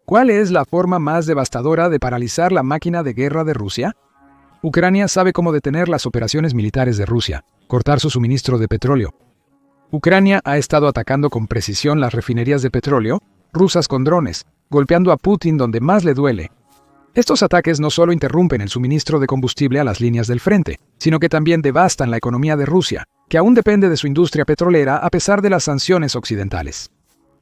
¿Cuál es la forma más devastadora de paralizar la máquina de guerra de Rusia? Ucrania sabe cómo detener las operaciones militares de Rusia, cortar su suministro de petróleo. Ucrania ha estado atacando con precisión las refinerías de petróleo rusas con drones, golpeando a Putin donde más le duele. Estos ataques no solo interrumpen el suministro de combustible a las líneas del frente, sino que también devastan la economía de Rusia, que aún depende de su industria petrolera a pesar de las sanciones occidentales.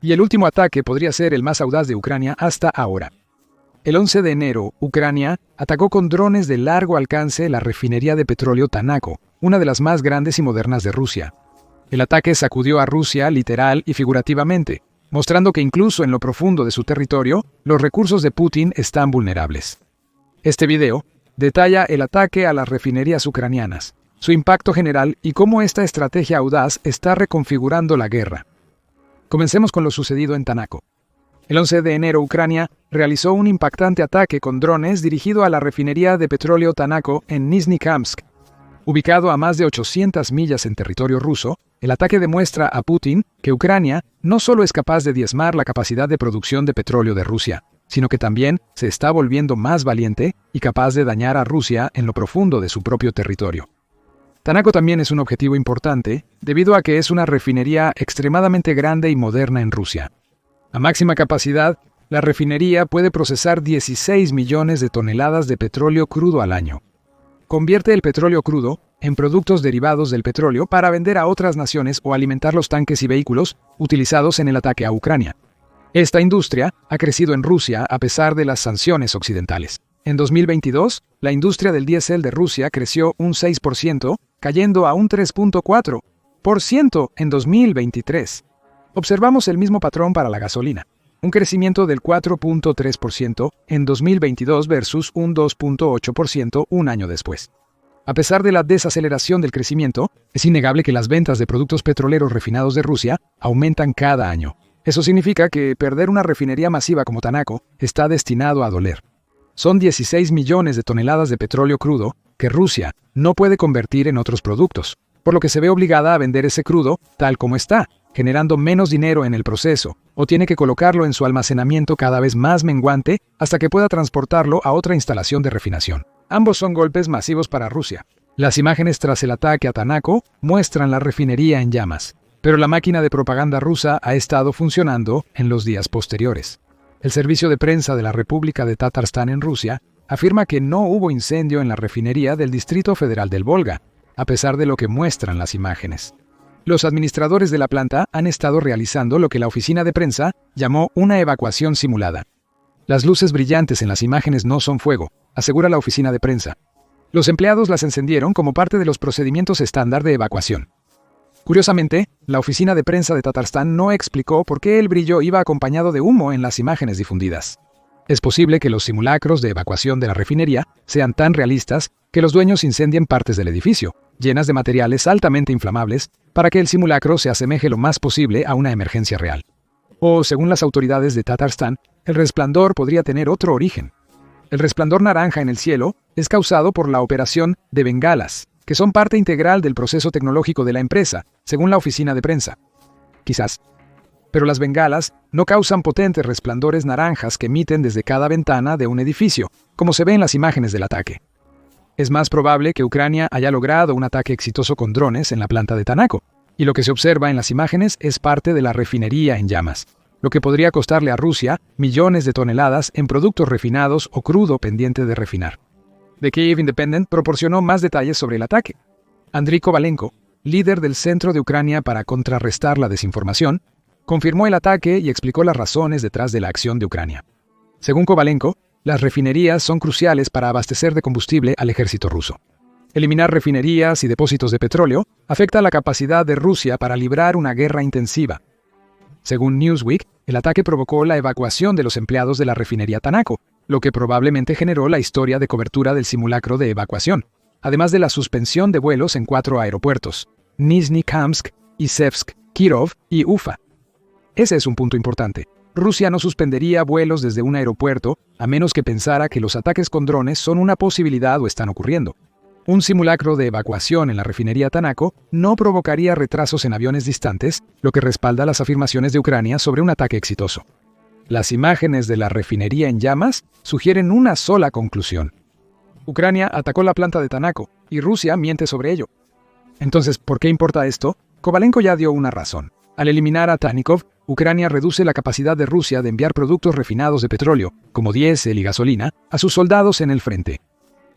Y el último ataque podría ser el más audaz de Ucrania hasta ahora. El 11 de enero, Ucrania atacó con drones de largo alcance la refinería de petróleo Tanaco, una de las más grandes y modernas de Rusia. El ataque sacudió a Rusia literal y figurativamente, mostrando que incluso en lo profundo de su territorio, los recursos de Putin están vulnerables. Este video detalla el ataque a las refinerías ucranianas, su impacto general y cómo esta estrategia audaz está reconfigurando la guerra. Comencemos con lo sucedido en Tanaco. El 11 de enero, Ucrania realizó un impactante ataque con drones dirigido a la refinería de petróleo Tanaco en Nizhny-Kamsk. Ubicado a más de 800 millas en territorio ruso, el ataque demuestra a Putin que Ucrania no solo es capaz de diezmar la capacidad de producción de petróleo de Rusia, sino que también se está volviendo más valiente y capaz de dañar a Rusia en lo profundo de su propio territorio. Tanaco también es un objetivo importante debido a que es una refinería extremadamente grande y moderna en Rusia. A máxima capacidad, la refinería puede procesar 16 millones de toneladas de petróleo crudo al año. Convierte el petróleo crudo en productos derivados del petróleo para vender a otras naciones o alimentar los tanques y vehículos utilizados en el ataque a Ucrania. Esta industria ha crecido en Rusia a pesar de las sanciones occidentales. En 2022, la industria del diésel de Rusia creció un 6%, cayendo a un 3.4% en 2023. Observamos el mismo patrón para la gasolina, un crecimiento del 4.3% en 2022 versus un 2.8% un año después. A pesar de la desaceleración del crecimiento, es innegable que las ventas de productos petroleros refinados de Rusia aumentan cada año. Eso significa que perder una refinería masiva como Tanaco está destinado a doler. Son 16 millones de toneladas de petróleo crudo que Rusia no puede convertir en otros productos, por lo que se ve obligada a vender ese crudo tal como está, generando menos dinero en el proceso, o tiene que colocarlo en su almacenamiento cada vez más menguante hasta que pueda transportarlo a otra instalación de refinación. Ambos son golpes masivos para Rusia. Las imágenes tras el ataque a Tanaco muestran la refinería en llamas, pero la máquina de propaganda rusa ha estado funcionando en los días posteriores. El servicio de prensa de la República de Tatarstán en Rusia afirma que no hubo incendio en la refinería del Distrito Federal del Volga, a pesar de lo que muestran las imágenes. Los administradores de la planta han estado realizando lo que la oficina de prensa llamó una evacuación simulada. Las luces brillantes en las imágenes no son fuego, asegura la oficina de prensa. Los empleados las encendieron como parte de los procedimientos estándar de evacuación. Curiosamente, la oficina de prensa de Tatarstán no explicó por qué el brillo iba acompañado de humo en las imágenes difundidas. Es posible que los simulacros de evacuación de la refinería sean tan realistas que los dueños incendien partes del edificio, llenas de materiales altamente inflamables, para que el simulacro se asemeje lo más posible a una emergencia real. O, según las autoridades de Tatarstán, el resplandor podría tener otro origen. El resplandor naranja en el cielo es causado por la operación de bengalas, que son parte integral del proceso tecnológico de la empresa, según la oficina de prensa. Quizás. Pero las bengalas no causan potentes resplandores naranjas que emiten desde cada ventana de un edificio, como se ve en las imágenes del ataque. Es más probable que Ucrania haya logrado un ataque exitoso con drones en la planta de Tanaco, y lo que se observa en las imágenes es parte de la refinería en llamas, lo que podría costarle a Rusia millones de toneladas en productos refinados o crudo pendiente de refinar. The Kyiv Independent proporcionó más detalles sobre el ataque. Andriy Kovalenko, líder del Centro de Ucrania para contrarrestar la desinformación, confirmó el ataque y explicó las razones detrás de la acción de Ucrania. Según Kovalenko, las refinerías son cruciales para abastecer de combustible al ejército ruso. Eliminar refinerías y depósitos de petróleo afecta la capacidad de Rusia para librar una guerra intensiva. Según Newsweek, el ataque provocó la evacuación de los empleados de la refinería Tanaco, lo que probablemente generó la historia de cobertura del simulacro de evacuación, además de la suspensión de vuelos en 4 aeropuertos, Nizhny-Kamsk, Izhevsk, Kirov y Ufa. Ese es un punto importante. Rusia no suspendería vuelos desde un aeropuerto a menos que pensara que los ataques con drones son una posibilidad o están ocurriendo. Un simulacro de evacuación en la refinería Tanaco no provocaría retrasos en aviones distantes, lo que respalda las afirmaciones de Ucrania sobre un ataque exitoso. Las imágenes de la refinería en llamas sugieren una sola conclusión. Ucrania atacó la planta de Tanaco y Rusia miente sobre ello. Entonces, ¿por qué importa esto? Kovalenko ya dio una razón. Al eliminar a Tannikov, Ucrania reduce la capacidad de Rusia de enviar productos refinados de petróleo, como diésel y gasolina, a sus soldados en el frente.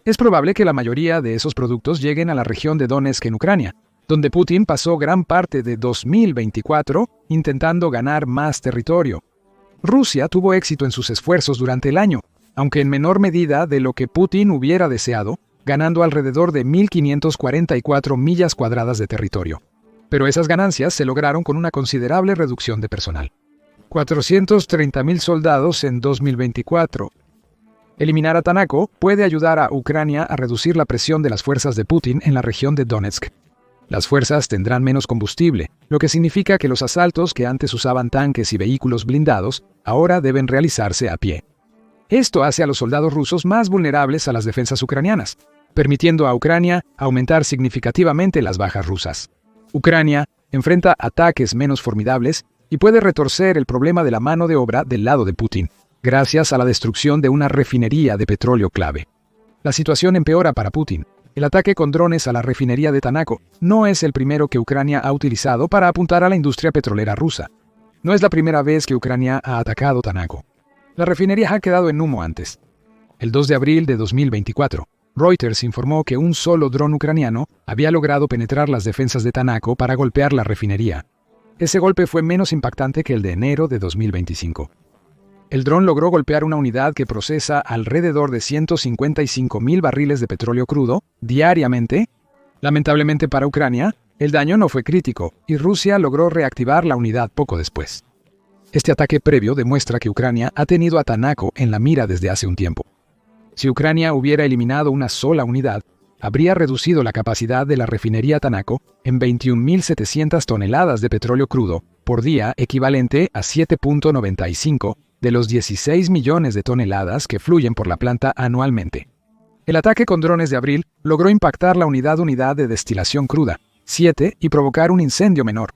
Es probable que la mayoría de esos productos lleguen a la región de Donetsk en Ucrania, donde Putin pasó gran parte de 2024 intentando ganar más territorio. Rusia tuvo éxito en sus esfuerzos durante el año, aunque en menor medida de lo que Putin hubiera deseado, ganando alrededor de 1.544 millas cuadradas de territorio. Pero esas ganancias se lograron con una considerable reducción de personal. 430.000 soldados en 2024. Eliminar a Tanaco puede ayudar a Ucrania a reducir la presión de las fuerzas de Putin en la región de Donetsk. Las fuerzas tendrán menos combustible, lo que significa que los asaltos que antes usaban tanques y vehículos blindados ahora deben realizarse a pie. Esto hace a los soldados rusos más vulnerables a las defensas ucranianas, permitiendo a Ucrania aumentar significativamente las bajas rusas. Ucrania enfrenta ataques menos formidables y puede retorcer el problema de la mano de obra del lado de Putin, gracias a la destrucción de una refinería de petróleo clave. La situación empeora para Putin. El ataque con drones a la refinería de Tanaco no es el primero que Ucrania ha utilizado para apuntar a la industria petrolera rusa. No es la primera vez que Ucrania ha atacado Tanaco. La refinería ha quedado en humo antes. El 2 de abril de 2024, Reuters informó que un solo dron ucraniano había logrado penetrar las defensas de Tanaco para golpear la refinería. Ese golpe fue menos impactante que el de enero de 2025. El dron logró golpear una unidad que procesa alrededor de 155.000 barriles de petróleo crudo diariamente. Lamentablemente para Ucrania, el daño no fue crítico y Rusia logró reactivar la unidad poco después. Este ataque previo demuestra que Ucrania ha tenido a Tanaco en la mira desde hace un tiempo. Si Ucrania hubiera eliminado una sola unidad, habría reducido la capacidad de la refinería Tanaco en 21.700 toneladas de petróleo crudo por día, equivalente a 7.95 de los 16 millones de toneladas que fluyen por la planta anualmente. El ataque con drones de abril logró impactar la unidad de destilación cruda, 7, y provocar un incendio menor.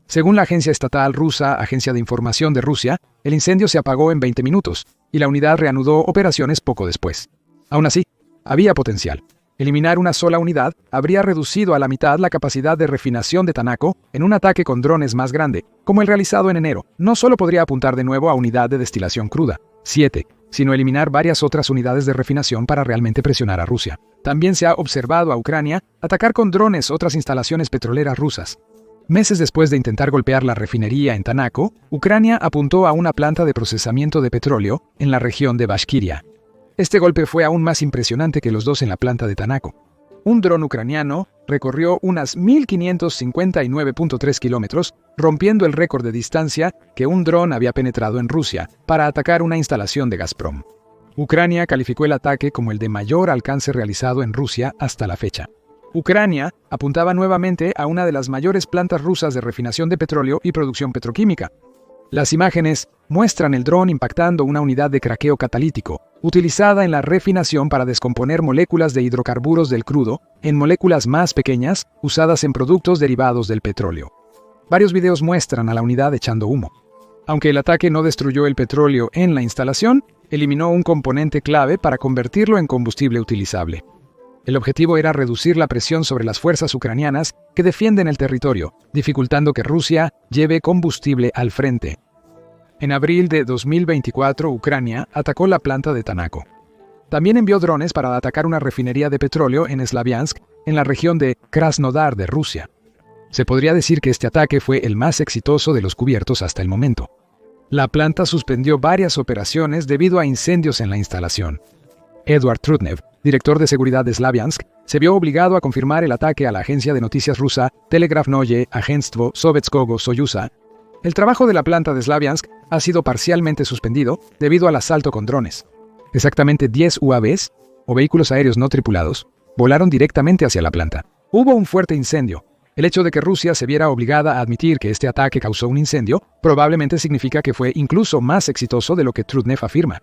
Según la agencia estatal rusa, Agencia de Información de Rusia, el incendio se apagó en 20 minutos y la unidad reanudó operaciones poco después. Aún así, había potencial. Eliminar una sola unidad habría reducido a la mitad la capacidad de refinación de Tanaco en un ataque con drones más grande, como el realizado en enero. No solo podría apuntar de nuevo a unidad de destilación cruda, 7, sino eliminar varias otras unidades de refinación para realmente presionar a Rusia. También se ha observado a Ucrania atacar con drones otras instalaciones petroleras rusas. Meses después de intentar golpear la refinería en Tanaco, Ucrania apuntó a una planta de procesamiento de petróleo en la región de Bashkiria. Este golpe fue aún más impresionante que los dos en la planta de Tanaco. Un dron ucraniano recorrió unas 1.559.3 kilómetros, rompiendo el récord de distancia que un dron había penetrado en Rusia para atacar una instalación de Gazprom. Ucrania calificó el ataque como el de mayor alcance realizado en Rusia hasta la fecha. Ucrania apuntaba nuevamente a una de las mayores plantas rusas de refinación de petróleo y producción petroquímica. Las imágenes muestran el dron impactando una unidad de craqueo catalítico, utilizada en la refinación para descomponer moléculas de hidrocarburos del crudo en moléculas más pequeñas usadas en productos derivados del petróleo. Varios videos muestran a la unidad echando humo. Aunque el ataque no destruyó el petróleo en la instalación, eliminó un componente clave para convertirlo en combustible utilizable. El objetivo era reducir la presión sobre las fuerzas ucranianas que defienden el territorio, dificultando que Rusia lleve combustible al frente. En abril de 2024, Ucrania atacó la planta de Tanaco. También envió drones para atacar una refinería de petróleo en Slaviansk, en la región de Krasnodar de Rusia. Se podría decir que este ataque fue el más exitoso de los cubiertos hasta el momento. La planta suspendió varias operaciones debido a incendios en la instalación. Eduard Trutnev, director de seguridad de Slaviansk, se vio obligado a confirmar el ataque a la agencia de noticias rusa Telegrafnoye Agentstvo Sovetskogo Soyuza. El trabajo de la planta de Slaviansk ha sido parcialmente suspendido debido al asalto con drones. Exactamente 10 UAVs, o vehículos aéreos no tripulados, volaron directamente hacia la planta. Hubo un fuerte incendio. El hecho de que Rusia se viera obligada a admitir que este ataque causó un incendio probablemente significa que fue incluso más exitoso de lo que Trutnev afirma.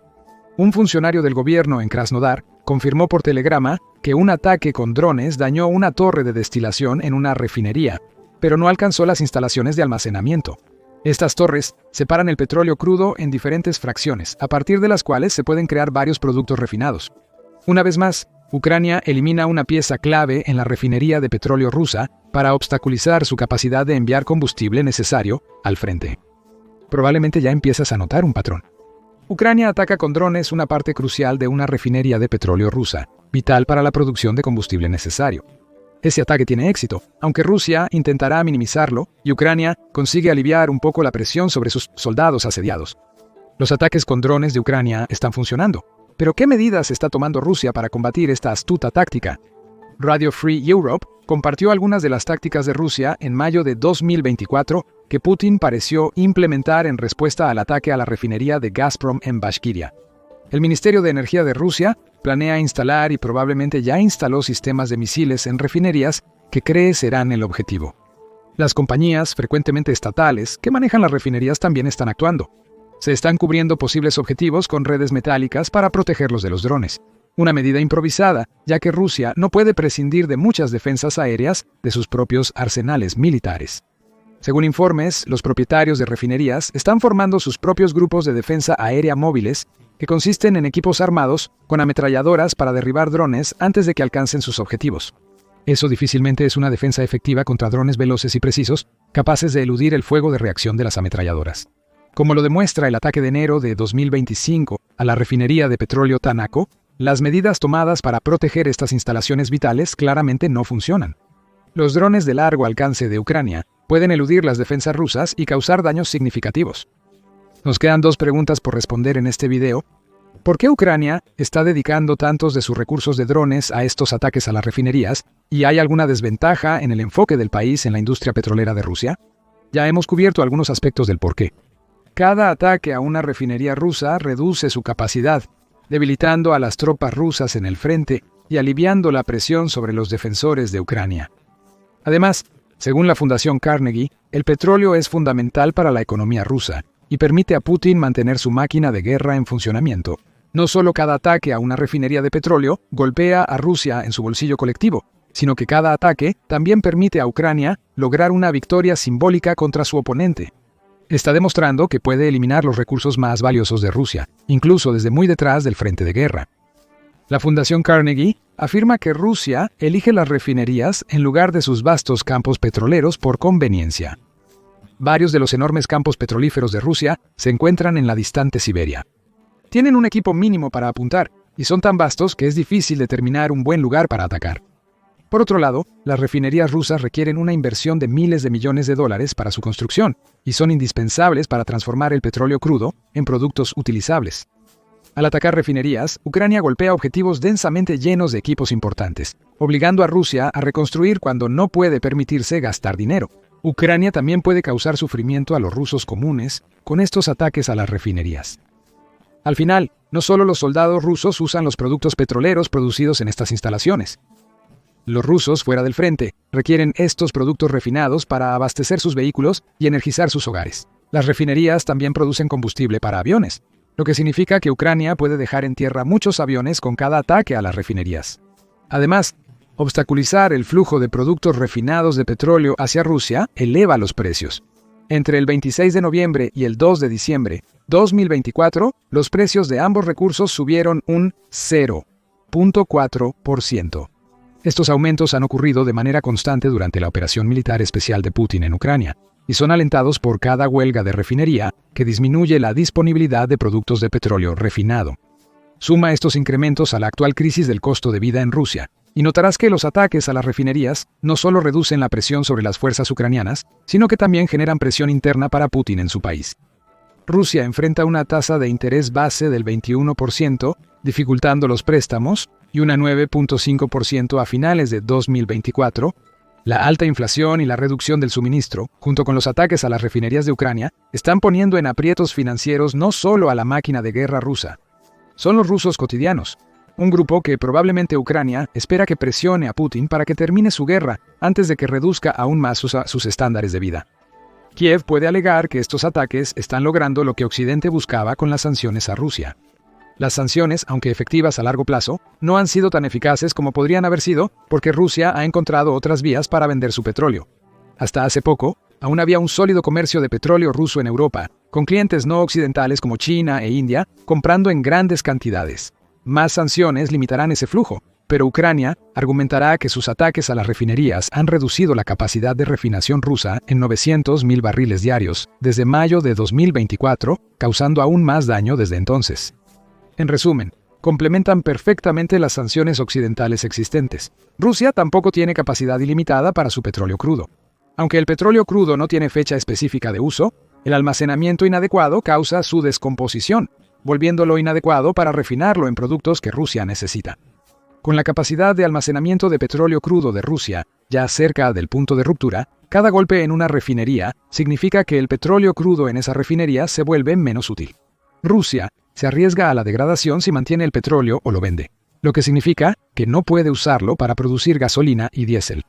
Un funcionario del gobierno en Krasnodar confirmó por telegrama que un ataque con drones dañó una torre de destilación en una refinería, pero no alcanzó las instalaciones de almacenamiento. Estas torres separan el petróleo crudo en diferentes fracciones, a partir de las cuales se pueden crear varios productos refinados. Una vez más, Ucrania elimina una pieza clave en la refinería de petróleo rusa para obstaculizar su capacidad de enviar combustible necesario al frente. Probablemente ya empiezas a notar un patrón. Ucrania ataca con drones una parte crucial de una refinería de petróleo rusa, vital para la producción de combustible necesario. Ese ataque tiene éxito, aunque Rusia intentará minimizarlo y Ucrania consigue aliviar un poco la presión sobre sus soldados asediados. Los ataques con drones de Ucrania están funcionando. Pero ¿qué medidas está tomando Rusia para combatir esta astuta táctica? Radio Free Europe compartió algunas de las tácticas de Rusia en mayo de 2024 que Putin pareció implementar en respuesta al ataque a la refinería de Gazprom en Bashkiria. El Ministerio de Energía de Rusia planea instalar y probablemente ya instaló sistemas de misiles en refinerías que cree serán el objetivo. Las compañías, frecuentemente estatales, que manejan las refinerías también están actuando. Se están cubriendo posibles objetivos con redes metálicas para protegerlos de los drones. Una medida improvisada, ya que Rusia no puede prescindir de muchas defensas aéreas de sus propios arsenales militares. Según informes, los propietarios de refinerías están formando sus propios grupos de defensa aérea móviles que consisten en equipos armados con ametralladoras para derribar drones antes de que alcancen sus objetivos. Eso difícilmente es una defensa efectiva contra drones veloces y precisos, capaces de eludir el fuego de reacción de las ametralladoras. Como lo demuestra el ataque de enero de 2025 a la refinería de petróleo Tanaco, las medidas tomadas para proteger estas instalaciones vitales claramente no funcionan. Los drones de largo alcance de Ucrania pueden eludir las defensas rusas y causar daños significativos. Nos quedan 2 preguntas por responder en este video. ¿Por qué Ucrania está dedicando tantos de sus recursos de drones a estos ataques a las refinerías? ¿Y hay alguna desventaja en el enfoque del país en la industria petrolera de Rusia? Ya hemos cubierto algunos aspectos del porqué. Cada ataque a una refinería rusa reduce su capacidad, debilitando a las tropas rusas en el frente y aliviando la presión sobre los defensores de Ucrania. Además, según la Fundación Carnegie, el petróleo es fundamental para la economía rusa y permite a Putin mantener su máquina de guerra en funcionamiento. No solo cada ataque a una refinería de petróleo golpea a Rusia en su bolsillo colectivo, sino que cada ataque también permite a Ucrania lograr una victoria simbólica contra su oponente. Está demostrando que puede eliminar los recursos más valiosos de Rusia, incluso desde muy detrás del frente de guerra. La Fundación Carnegie afirma que Rusia elige las refinerías en lugar de sus vastos campos petroleros por conveniencia. Varios de los enormes campos petrolíferos de Rusia se encuentran en la distante Siberia. Tienen un equipo mínimo para apuntar y son tan vastos que es difícil determinar un buen lugar para atacar. Por otro lado, las refinerías rusas requieren una inversión de miles de millones de dólares para su construcción y son indispensables para transformar el petróleo crudo en productos utilizables. Al atacar refinerías, Ucrania golpea objetivos densamente llenos de equipos importantes, obligando a Rusia a reconstruir cuando no puede permitirse gastar dinero. Ucrania también puede causar sufrimiento a los rusos comunes con estos ataques a las refinerías. Al final, no solo los soldados rusos usan los productos petroleros producidos en estas instalaciones. Los rusos fuera del frente requieren estos productos refinados para abastecer sus vehículos y energizar sus hogares. Las refinerías también producen combustible para aviones, lo que significa que Ucrania puede dejar en tierra muchos aviones con cada ataque a las refinerías. Además, obstaculizar el flujo de productos refinados de petróleo hacia Rusia eleva los precios. Entre el 26 de noviembre y el 2 de diciembre 2024, los precios de ambos recursos subieron un 0.4%. Estos aumentos han ocurrido de manera constante durante la operación militar especial de Putin en Ucrania, y son alentados por cada huelga de refinería que disminuye la disponibilidad de productos de petróleo refinado. Suma estos incrementos a la actual crisis del costo de vida en Rusia, y notarás que los ataques a las refinerías no solo reducen la presión sobre las fuerzas ucranianas, sino que también generan presión interna para Putin en su país. Rusia enfrenta una tasa de interés base del 21%, dificultando los préstamos, y una 9.5% a finales de 2024, la alta inflación y la reducción del suministro, junto con los ataques a las refinerías de Ucrania, están poniendo en aprietos financieros no solo a la máquina de guerra rusa. Son los rusos cotidianos, un grupo que probablemente Ucrania espera que presione a Putin para que termine su guerra antes de que reduzca aún más sus estándares de vida. Kiev puede alegar que estos ataques están logrando lo que Occidente buscaba con las sanciones a Rusia. Las sanciones, aunque efectivas a largo plazo, no han sido tan eficaces como podrían haber sido porque Rusia ha encontrado otras vías para vender su petróleo. Hasta hace poco, aún había un sólido comercio de petróleo ruso en Europa, con clientes no occidentales como China e India comprando en grandes cantidades. Más sanciones limitarán ese flujo, pero Ucrania argumentará que sus ataques a las refinerías han reducido la capacidad de refinación rusa en 900.000 barriles diarios desde mayo de 2024, causando aún más daño desde entonces. En resumen, complementan perfectamente las sanciones occidentales existentes. Rusia tampoco tiene capacidad ilimitada para su petróleo crudo. Aunque el petróleo crudo no tiene fecha específica de uso, el almacenamiento inadecuado causa su descomposición, volviéndolo inadecuado para refinarlo en productos que Rusia necesita. Con la capacidad de almacenamiento de petróleo crudo de Rusia ya cerca del punto de ruptura, cada golpe en una refinería significa que el petróleo crudo en esa refinería se vuelve menos útil. Rusia se arriesga a la degradación si mantiene el petróleo o lo vende, lo que significa que no puede usarlo para producir gasolina y diésel.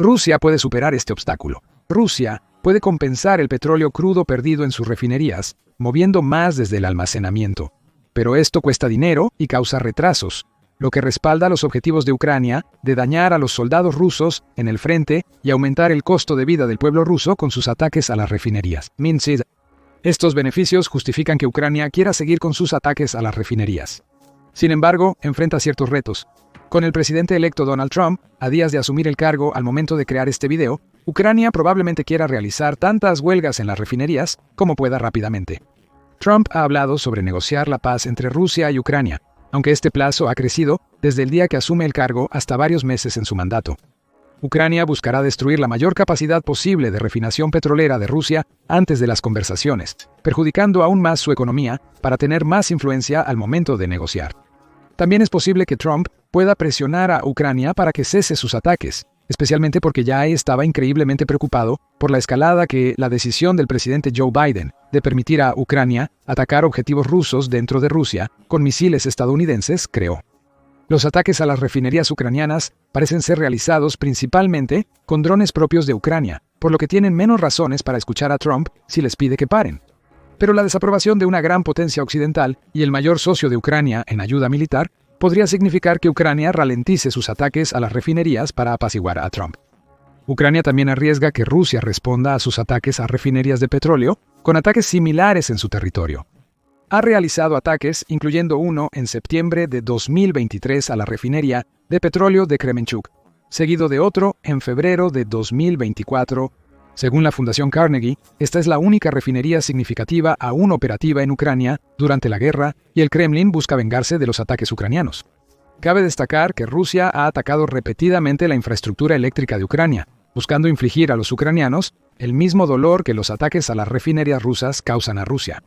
Rusia puede superar este obstáculo. Rusia puede compensar el petróleo crudo perdido en sus refinerías, moviendo más desde el almacenamiento. Pero esto cuesta dinero y causa retrasos, lo que respalda los objetivos de Ucrania de dañar a los soldados rusos en el frente y aumentar el costo de vida del pueblo ruso con sus ataques a las refinerías. Estos beneficios justifican que Ucrania quiera seguir con sus ataques a las refinerías. Sin embargo, enfrenta ciertos retos. Con el presidente electo Donald Trump, a días de asumir el cargo al momento de crear este video, Ucrania probablemente quiera realizar tantas huelgas en las refinerías como pueda rápidamente. Trump ha hablado sobre negociar la paz entre Rusia y Ucrania, aunque este plazo ha crecido desde el día que asume el cargo hasta varios meses en su mandato. Ucrania buscará destruir la mayor capacidad posible de refinación petrolera de Rusia antes de las conversaciones, perjudicando aún más su economía para tener más influencia al momento de negociar. También es posible que Trump pueda presionar a Ucrania para que cese sus ataques, especialmente porque ya estaba increíblemente preocupado por la escalada que la decisión del presidente Joe Biden de permitir a Ucrania atacar objetivos rusos dentro de Rusia con misiles estadounidenses creó. Los ataques a las refinerías ucranianas parecen ser realizados principalmente con drones propios de Ucrania, por lo que tienen menos razones para escuchar a Trump si les pide que paren. Pero la desaprobación de una gran potencia occidental y el mayor socio de Ucrania en ayuda militar podría significar que Ucrania ralentice sus ataques a las refinerías para apaciguar a Trump. Ucrania también arriesga que Rusia responda a sus ataques a refinerías de petróleo con ataques similares en su territorio. Ha realizado ataques, incluyendo uno en septiembre de 2023 a la refinería de petróleo de Kremenchuk, seguido de otro en febrero de 2024. Según la Fundación Carnegie, esta es la única refinería significativa aún operativa en Ucrania durante la guerra y el Kremlin busca vengarse de los ataques ucranianos. Cabe destacar que Rusia ha atacado repetidamente la infraestructura eléctrica de Ucrania, buscando infligir a los ucranianos el mismo dolor que los ataques a las refinerías rusas causan a Rusia.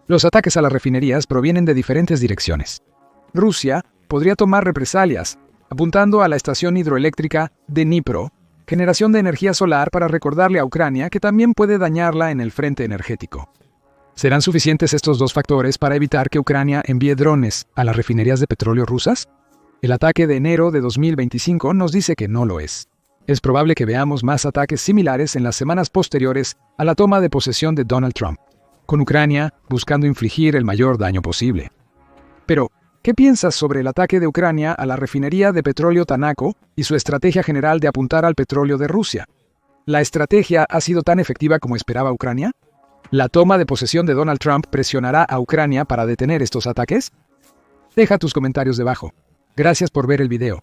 Los ataques a las refinerías provienen de diferentes direcciones. Rusia podría tomar represalias, apuntando a la estación hidroeléctrica de Dnipro, generación de energía solar para recordarle a Ucrania que también puede dañarla en el frente energético. ¿Serán suficientes estos dos factores para evitar que Ucrania envíe drones a las refinerías de petróleo rusas? El ataque de enero de 2025 nos dice que no lo es. Es probable que veamos más ataques similares en las semanas posteriores a la toma de posesión de Donald Trump, con Ucrania buscando infligir el mayor daño posible. Pero, ¿qué piensas sobre el ataque de Ucrania a la refinería de petróleo Tanaco y su estrategia general de apuntar al petróleo de Rusia? ¿La estrategia ha sido tan efectiva como esperaba Ucrania? ¿La toma de posesión de Donald Trump presionará a Ucrania para detener estos ataques? Deja tus comentarios debajo. Gracias por ver el video.